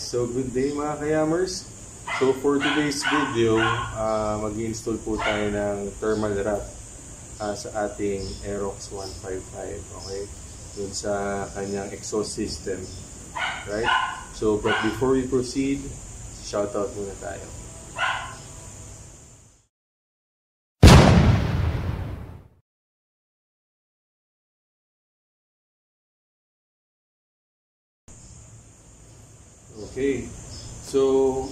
so good day mga kayamers. So for today's video, mag-install po tayo ng thermal wrap sa ating Aerox 155, okay? Dun sa kanyang exhaust system, right? So but before we proceed, shoutout muna tayo. Okay, so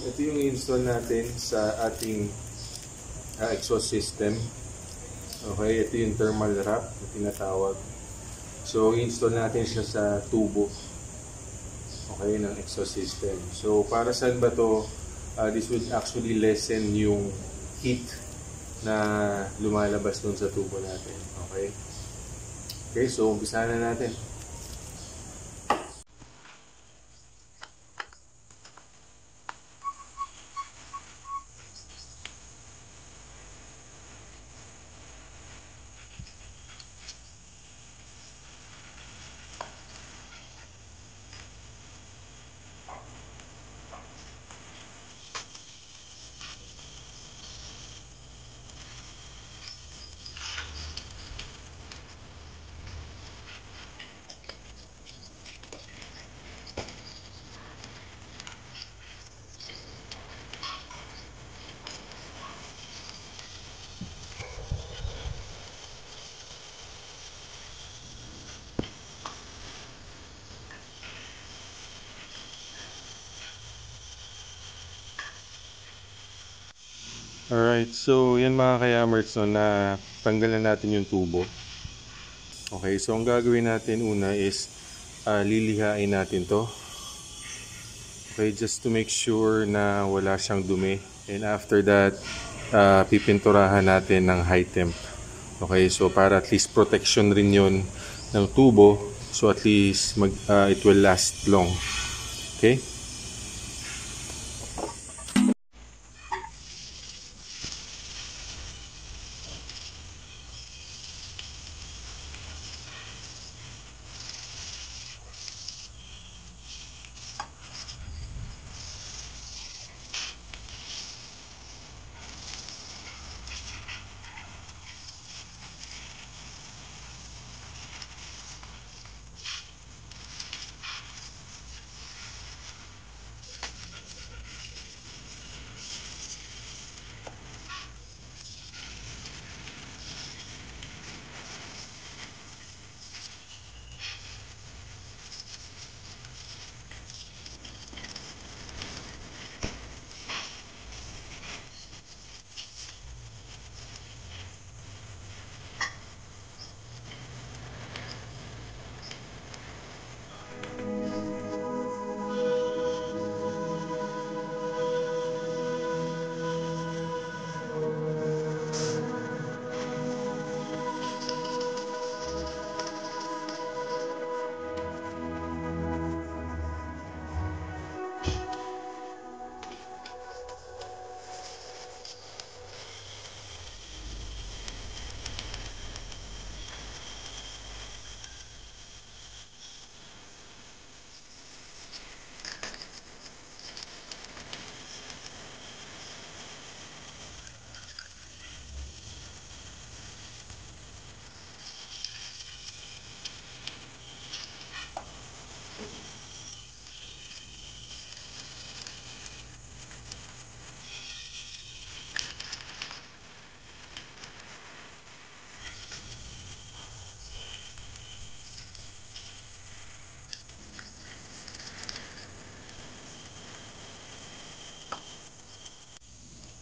ito yung install natin sa ating exhaust system. Okay, ito yung thermal wrap na tinatawag. So install natin siya sa tubo, okay, ng exhaust system. So para saan ba to? This would actually lessen yung heat na lumalabas dun sa tubo natin. Okay, okay, so umpisahan na natin. Alright, so yan mga kayamers, no, na tanggalan natin yung tubo. Okay, so ang gagawin natin una is lilihain natin to. Okay, just to make sure na wala siyang dumi. And after that, pipinturahan natin ng high temp. Okay, so para at least protection rin yun ng tubo. So at least it will last long. Okay?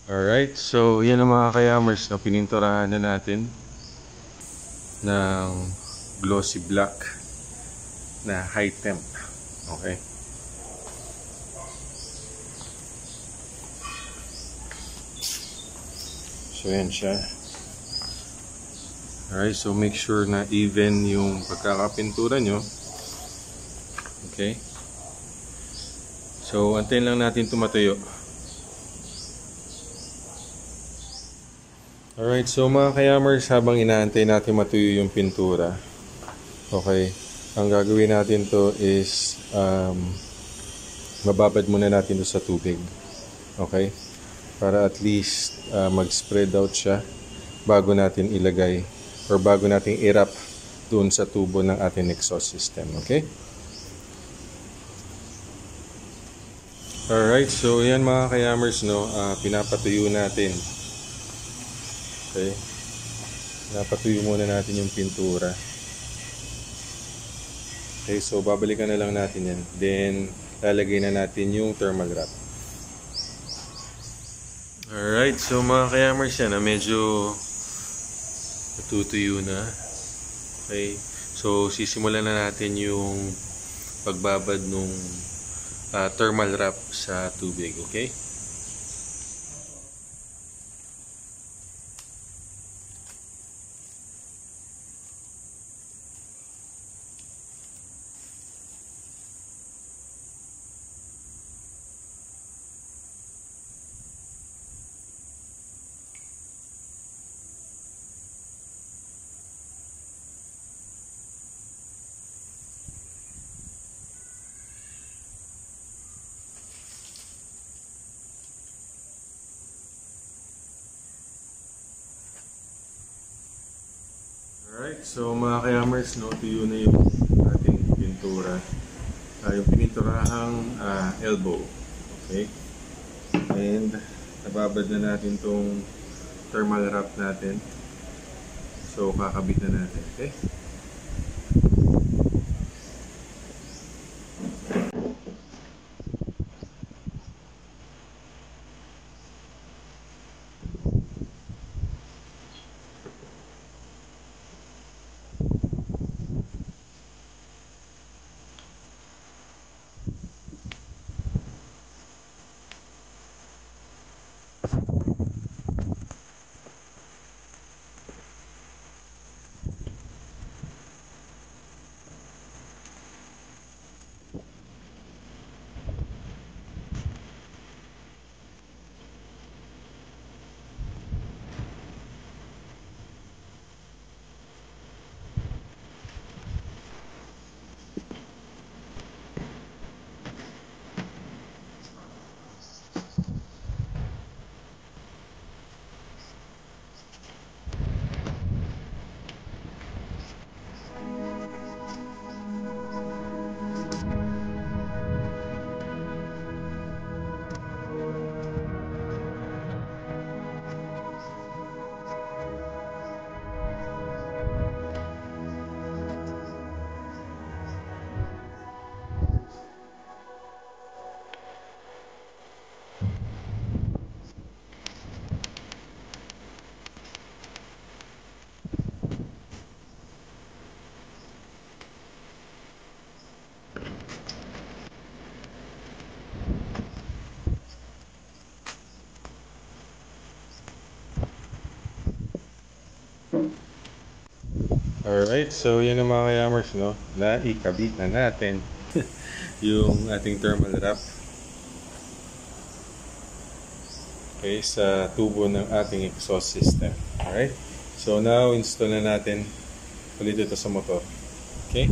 Alright, so yan ang mga kayamers na pininturahan na natin ng glossy black na high temp. Okay. So yan siya. Alright, so make sure na even yung pagkakapintura nyo. Okay. So antayin lang natin tumatayo. Alright, so mga kayamers, habang inaantay natin matuyo yung pintura, okay, ang gagawin natin to is mababad muna natin ito sa tubig. Okay? Para at least mag-spread out siya bago natin ilagay or bago natin i-wrap doon sa tubo ng ating exhaust system. Okay? Alright, so yan mga kayamers, no, pinapatuyo natin. Okay? Pinapatuyo muna natin yung pintura. Okay, so babalikan na lang natin yan. Then, lalagay na natin yung thermal wrap. Alright, so mga kayamers yan, medyo natutuyo na. Okay, so sisimulan na natin yung pagbabad nung thermal wrap sa tubig. Okay? Alright, so mga kayamers, no, tuyo na yung ating pintura. Yung pininturahang elbow. Okay? And nababad na natin tong thermal wrap natin. So kakabit na natin. Okay? Alright, so yan ang mga kayamers, no, na ikabit na natin yung ating thermal wrap. Okay, sa tubo ng ating exhaust system. Alright, so now install na natin ulit ito sa motor. Okay?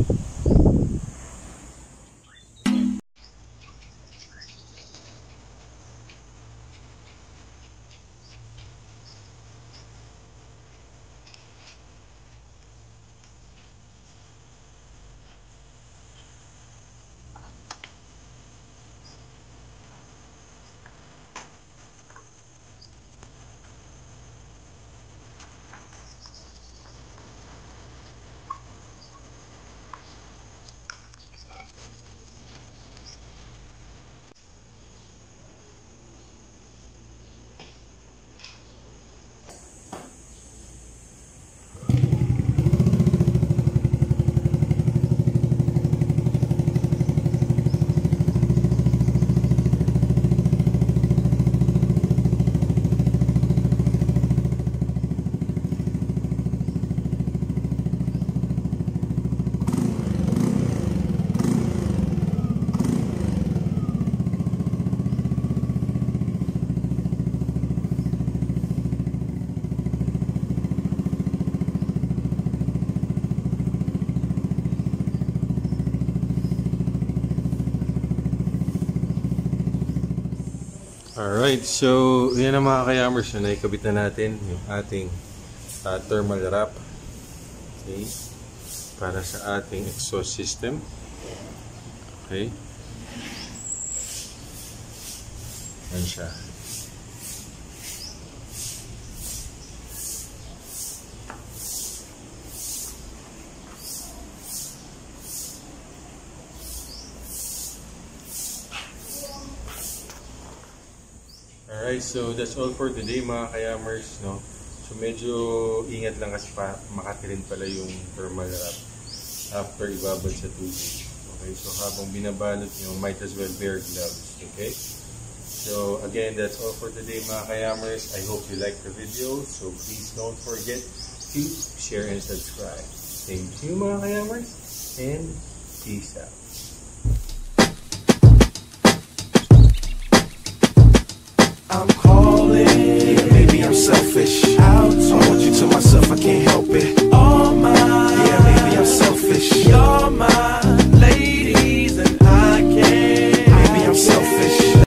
Alright, so yan ang mga kayamers na naikabit na natin yung ating thermal wrap. Okay, para sa ating exhaust system. Okay, yan siya. Alright, so that's all for today mga kayamers, no? So medyo ingat lang kasi makatirin pala yung thermal wrap after ibabad sa tubig. Okay, so habang binabalot nyo, might as well wear gloves. Okay? So again, that's all for today mga kayamers. I hope you liked the video. So please don't forget to share and subscribe. Thank you mga kayamers, and peace out. I'm calling, maybe I'm selfish.